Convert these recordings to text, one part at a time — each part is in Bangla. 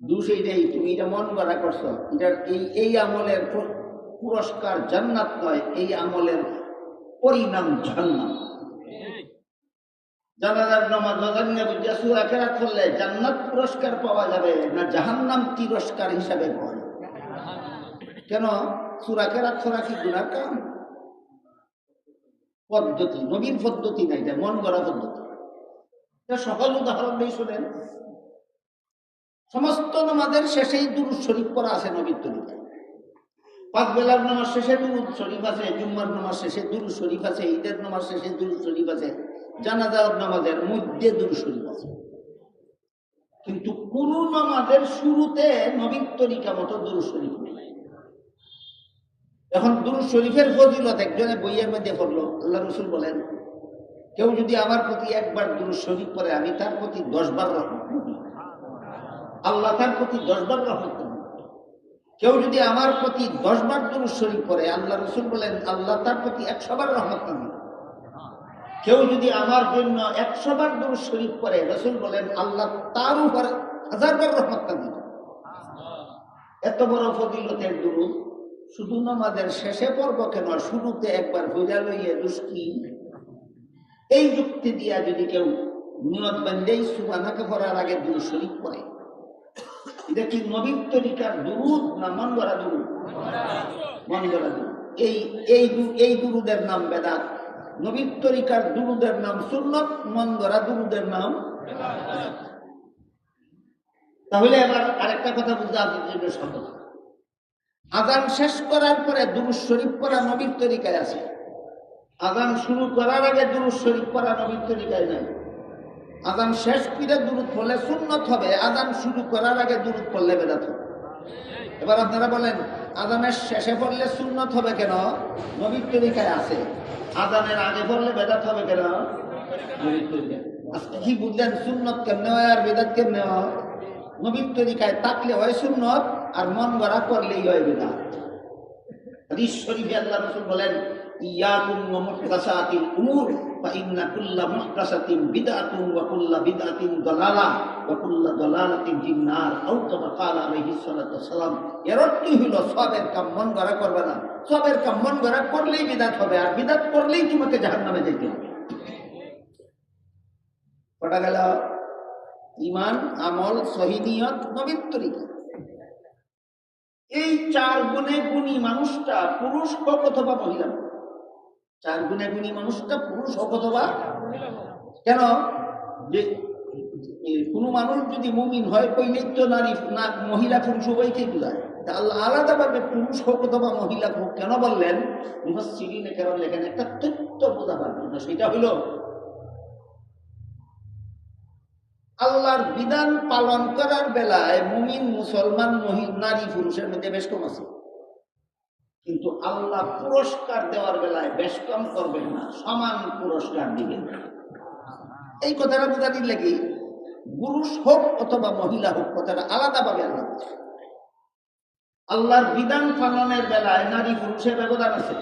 দোষ এইটাই, তুমি এটা মন গড়া করছো। এটার এই আমলের পুরস্কার জান্নাত নয়, এই আমলের পরিণাম জাহান্নাম। জানাজার নামাজ নজানিয়া বুঝিয়া সূরা কেরাত করলে জান্নাত পুরস্কার পাওয়া যাবে না জাহান্নাম তিরস্কার হিসাবে পাওয়া যাবে? কেন? সূরা কেরাত করা কি গুনাহ কাম? পদ্ধতি, নবীর পদ্ধতি নাই, এটা মন গড়া পদ্ধতি। এটা সকল উদাহরণ দিয়ে শোনেন। সমস্ত নামাজের শেষেই দুরূদ শরীফ পড়া আছে নবীর তরিকায়। 5 বেলার নামাজ শেষে দুরূদ শরীফ আছে, জুম্মার নামাজ শেষে দুরূদ শরীফ আছে, ঈদের নামাজ শেষে দুরূদ শরীফ আছে, জানাজার নামাজের মধ্যে দুরূদ শরীফ আছে। কিন্তু কোন নামাজের শুরুতে নবীর তরিকা মতো দুরূদ শরীফ নেই। এখন দুরূদ শরীফের ফজিলত একজনে বইয়ের মধ্যে পড়লো। আল্লাহ রাসূল বলেন, কেউ যদি আমার প্রতি একবার দুরূদ শরীফ পড়ে আমি তার প্রতি 10 বার রহমত করি। আল্লাহ তার প্রতি 10 বার রহমত করেন। কেউ যদি আমার প্রতি 10 বার দুরূদ শরীফ পড়ে, আল্লাহ রাসূল বলেন আল্লাহ তার প্রতি 100 বার রহমত করেন। কেউ যদি আমার জন্য 100 বার দুরূদ শরীফ পড়ে, রাসূল বলেন আল্লাহ তার উপর 1000 বার রহমত করেন। এত বড় ফজিলতের দুরূদ শুধু নামাজের শেষে পড়ব কেন, শুরুতে একবার বুঝা লইয়ে দুষ্কি। এই যুক্তি দিয়া যদি কেউ নিয়ত বান্ধেই সুবহানাকে পড়ার আগে দুরূদ শরীফ পড়ে, এটা কি নবীর তরিকার দুরূদ না মন গড়া দুরূদ? মন গড়া দুরূদ। এই দুরূদের নাম বেদাত। নবীর তরিকার দুরূদের নাম সুন্নাত, মন গড়া দুরূদের নাম বেদাত। তাহলে এবার আরেকটা কথা বুঝতে আপনাদের জন্য সহজ। আযান শেষ করার পরে দুরূদ শরীফ পড়া নবীর তরিকায় আছে। আযান শুরু করার আগে দুরূদ শরীফ পড়া নবীর তরিকায় নাই। আযান শেষ করে দুরূদ পড়লে সুন্নাত হবে, আযান শুরু করার আগে দুরূদ পড়লে বেদাত হবে। এবার আপনারা বলেন, আযানের শেষে পড়লে সুন্নাত হবে কেন? নবীর তরিকায় আছে। আযানের আগে পড়লে বেদাত হবে কেন? নবীর তরিকায়। আজকে কি বুঝলেন সুন্নাত কেমনে হয় আর বেদাত কেমনে হয়? নবীর তরিকায় থাকলে হয় সুন্নাত, আর মন গড়া করলেই হয় বেদাত। হাদিস শরীফে আল্লাহ রাসূল বলেন, ইয়াকুম ওয়া মুহদাসাতিল উমুর ফাইন্না কুল্লা মুহদাসাতিন বিদআতুন ওয়া কুল্লা বিদআতিন দালালাহ ওয়া কুল্লা দালালাতিন ফিন্নার। আও কামা ক্বালা আলাইহিস সালাতু ওয়াস সালাম। এর অর্থ হলো সবের কাম মন গড়া করবে না। সবের কাম মন গড়া করলেই বিদআত হবে, আর বিদআত করলেই তোমাকে জাহান্নামে যেতে হবে। কটা গেল? ঈমান, আমল, সহিহ নিয়ত, নবীর তরিকা। এই 4 গুণে গুণী মানুষটা পুরুষ হোক অথবা মহিলা হোক, 4 গুণে গুণী মানুষটা পুরুষ হোক অথবা কেন? যে কোনো মানুষ যদি মুমিন হয় কইলেই তো নারী না মহিলা পুরুষ উভয়কেই বোঝায়। আল্লাহ আলাদাভাবে পুরুষ হোক অথবা মহিলা হোক কেন বললেন? মুফাসসিরিনে কেরাম লেখেন একটা তথ্য বোঝাবার জন্য। সেটা হলো আল্লাহর বিধান পালন করার বেলায় মুমিন মুসলমান নারী পুরুষের মধ্যে বেশ কম আছে, কিন্তু আল্লাহ পুরস্কার দেওয়ার বেলায় বেশ কম করবেন না, সমান পুরস্কার দিবেন। এই কথাটা বোঝানোর লাগি পুরুষ হোক অথবা মহিলা হোক কথাটা আলাদাভাবে আল্লাহ আল্লাহর বিধান পালনের বেলায় নারী পুরুষের ব্যবধান আছে।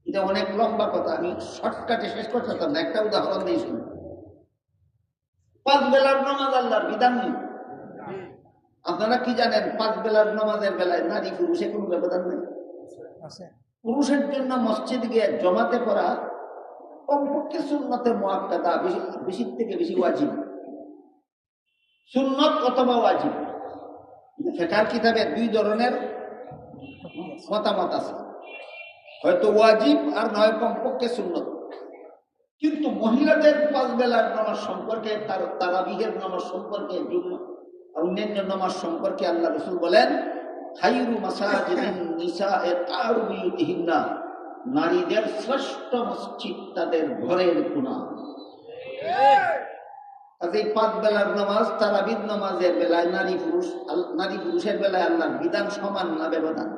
এটা অনেক লম্বা কথা, আমি শর্টকাটে শেষ করতে চাই না, একটা উদাহরণ দিয়ে শুনুন। 5 বেলার নামাজ আল্লাহর বিধান নেই। আপনারা কি জানেন 5 বেলার নামাজের বেলায় নারী পুরুষে কোনো ব্যবধান নেই? পুরুষের জন্য মসজিদ গিয়ে জমাতে পড়া কমপক্ষে সুন্নতে মুআক্কাদা, বেশি থেকে বেশি ওয়াজিব। সুন্নত অথবা ওয়াজিব। ফিকহের কিতাবে 2 ধরনের মতামত আছে, হয়তো ওয়াজিব আর নয় কমপক্ষে সুন্নত। কিন্তু মহিলাদের 5 বেলার নামাজ সম্পর্কে, তারাবিহের নামাজ সম্পর্কে, অন্যান্য নামাজ সম্পর্কে আল্লাহ রাসূল বলেন, খায়রু মাসাজিদিন নিসায়ে তারবিতিহিন্না, নারীদের শ্রেষ্ঠ মসজিদ তাদের ঘরের কোণা। এই 5 বেলার নামাজ, তারাবির নামাজের বেলায় নারী পুরুষের বেলায় আল্লাহর বিধান সমান না ব্যবধান?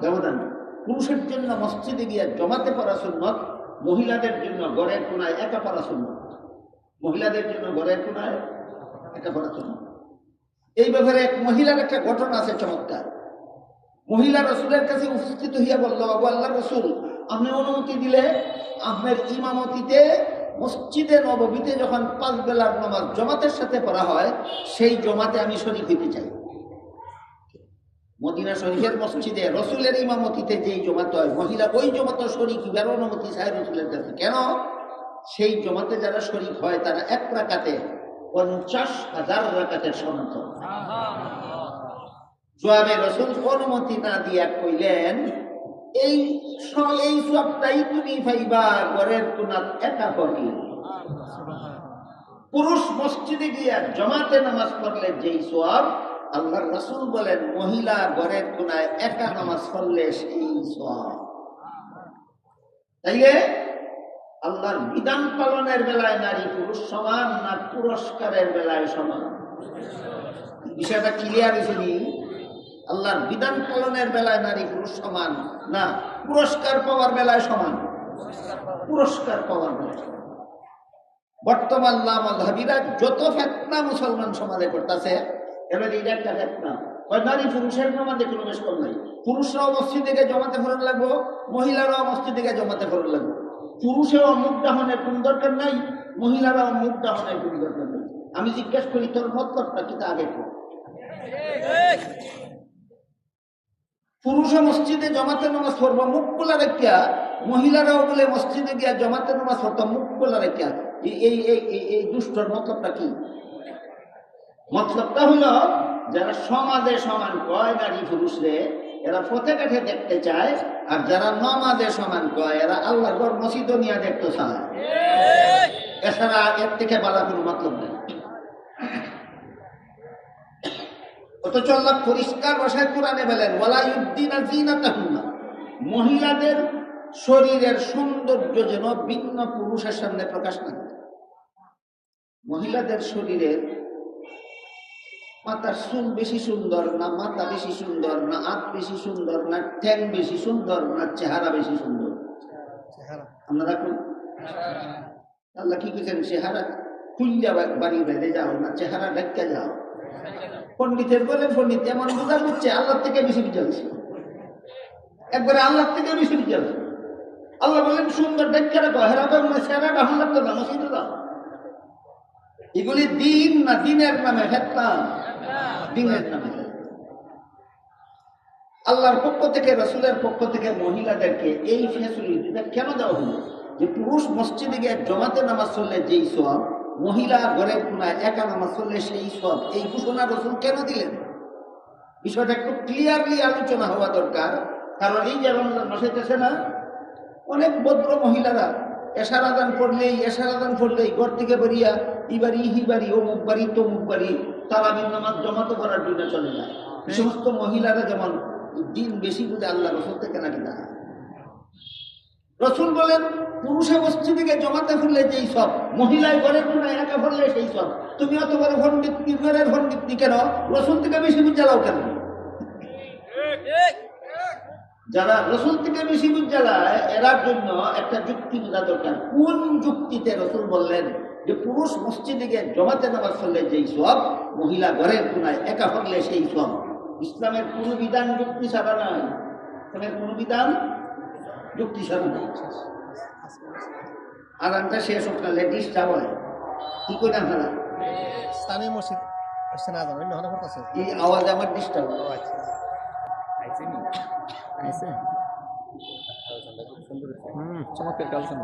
ব্যবধান। পুরুষের জন্য মসজিদে গিয়ে জমাতে পড়া সুন্নত, মহিলাদের জন্য ঘরের কোণায় একা পড়া সুন্নত। মহিলাদের জন্য ঘরের কোণায় একা পড়া সুন্নত। এই ব্যাপারে এক মহিলার একটা ঘটনা আছে চমৎকার। মহিলা রাসূলের কাছে উপস্থিত হইয়া বলল, আবু আল্লাহ রাসূল, আপনি অনুমতি দিলে আপনার ইমামতিতে মসজিদে নববীতে যখন 5 বেলার নামাজ জামাতের সাথে পড়া হয়, সেই জামাতে আমি শরীক হইতে চাই। মদিনা শরীফের মসজিদে রসুলের ইমামতিতে যেই জমাত হয়, মহিলা ওই জমাতে শরীক হইবার অনুমতি চায় রসুলের কাছে। কেন? সেই জমাতে যারা শরীক হয় তারা এক রাকাতে 50,000 রাকাতের সমান। জবাবে রসুল অনুমতি না দিয়া কইলেন, এই সবটাই তুমি পাইবা ঘরের কোনাত একা পড়ি। পুরুষ মসজিদে গিয়া জমাতে নামাজ পড়লে যেই সওয়াব, আল্লাহর রাসূল বলেন মহিলা ঘরের কোনায় একা নামাজ পড়লে সেই সওয়াব। তাইলে আল্লাহর বিধান পালনের বেলায় নারী পুরুষ সমান না পুরস্কারের বেলায় সমান? বিষয়টা ক্লিয়ার হয়েছে নি? আল্লাহর বিধান পালনের বেলায় নারী পুরুষ সমান না পুরস্কার পাওয়ার বেলায় সমান? পুরস্কার পাওয়ার বেলায়। বর্তমান লামাযহাবীরা যত ফিতনা মুসলমান সমাজে করতেছে, এবার এই একটা ফিতনা, নারী পুরুষের নামাজে কোনো বেশ কম নাই। পুরুষরাও মসজিদে গিয়ে জমাতে ফরজ লাগবো, মহিলারাও মসজিদে গিয়ে জমাতে ফরজ লাগবো। পুরুষেও মুখ দাহনের কোন দরকার নাই, মহিলারাও মুখ দাহনের কোন দরকার নাই। আমি জিজ্ঞেস করি তোর মতলবটা কি? তা আগে কর। পুরুষও মসজিদে জমাতে নামাজ পড়বো মুখ খোলা রেখিয়া, মহিলারাও বলে মসজিদে গিয়া জমাতে নামাজ পড়তাম মুখ খোলা রেখিয়া। এই দুষ্টর মতলবটা কি? মতলবটা হলো যারা সমাজে সমান কয় নারী পুরুষরে, এরা পথে কাঠে দেখতে চায়, আর যারা নামাজে সমান কয় এরা আল্লাহর ঘর মসজিদ নিয়ে দেখতে চায়। এছাড়া এর থেকে বালা কোনো মতলব নেই। অথচ আল্লাহ পরিষ্কার ভাষায় কোরআনে বলেন, ওয়ালা ইউদ্দিনা যিনাতাহুন্না, মহিলাদের শরীরের সৌন্দর্য যেন ভিন্ন পুরুষের সামনে প্রকাশ না করে। মহিলাদের শরীরের মাথার চুল বেশি সুন্দর না, মাথা বেশি সুন্দর না, হাত বেশি সুন্দর না, ঠ্যাং বেশি সুন্দর না, চেহারা বেশি সুন্দর? আপনারা কোন আল্লাহ কি কেছেন? চেহারা খুললে বাড়ি বেঁধে যাও না, চেহারা ঢেকে যাও। পণ্ডিতের বলেন পণ্ডিত এমন বোঝা বুঝছে আল্লাহ থেকে বেশি বিচারছে, একবারে আল্লাহ থেকে বেশি বিচারছে। আল্লাহ বলেন সুন্দর ঢেকে রাখো, হেরাবে চেহারা ডাহন লাগতো না, মসজিদে যাও। এগুলি দিন না দিনের নামে ফিতনা, দিনের নামে। আল্লাহর পক্ষ থেকে রাসূলের পক্ষ থেকে মহিলাদেরকে এই ফ্যাসিলিটিটা কেন দেওয়া হলো যে পুরুষ মসজিদে গিয়ে জমাতে নামাজ পড়লে যেই সওয়াব, মহিলা ঘরের কোনায় একা নামাজ পড়লে সেই সওয়াব, এই ঘোষণা রাসূল কেন দিলেন? বিষয়টা একটু ক্লিয়ারলি আলোচনা হওয়া দরকার। কারণ এই যে রমজান মাস আসছে না, অনেক ভদ্র মহিলারা এশার আযান পড়লেই ঘর থেকে বেরিয়া ই বাড়ি হি বাড়ি, অমুক বাড়ি তমুক বাড়ি তারাবির নামাজ জমাতে করার জন্য চলে যায়। এই সমস্ত মহিলারা যেমন দিন বেশি বুঝে আল্লাহ রাসূল থেকে নাকি না। রাসূল বলেন পুরুষে মসজিদে জমাতে পড়লে যেই সব, মহিলায় ঘরের কোনায় একা পড়লে সেই সব। তুমি অত বড় পণ্ডিত নির্ভরের পণ্ডিত কেন? রাসূল থেকে বেশি বুঝালাও কেন? যারা রাসূল থেকে বেশি বুঝালায় এরার জন্য একটা যুক্তি বোঝা দরকার। কোন যুক্তিতে রাসূল বললেন যে পুরুষ মসজিদে গিয়ে জমাতে নামাজ পড়লে যেই সব, মহিলা ঘরের কোনায় একা পড়লে সেই সব? ইসলামের কোন বিধান যুক্তি ছাড়া নাই। ইসলামের কোন বিধান যুক্তি ছাড়া নাই। আজানটা শেষ হোক না, ডিস্টার্ব হয়। কি করে আপনারা স্থানীয় মসজিদ এই আওয়াজ আমার ডিস্টার্ব চমৎকার কালেকশন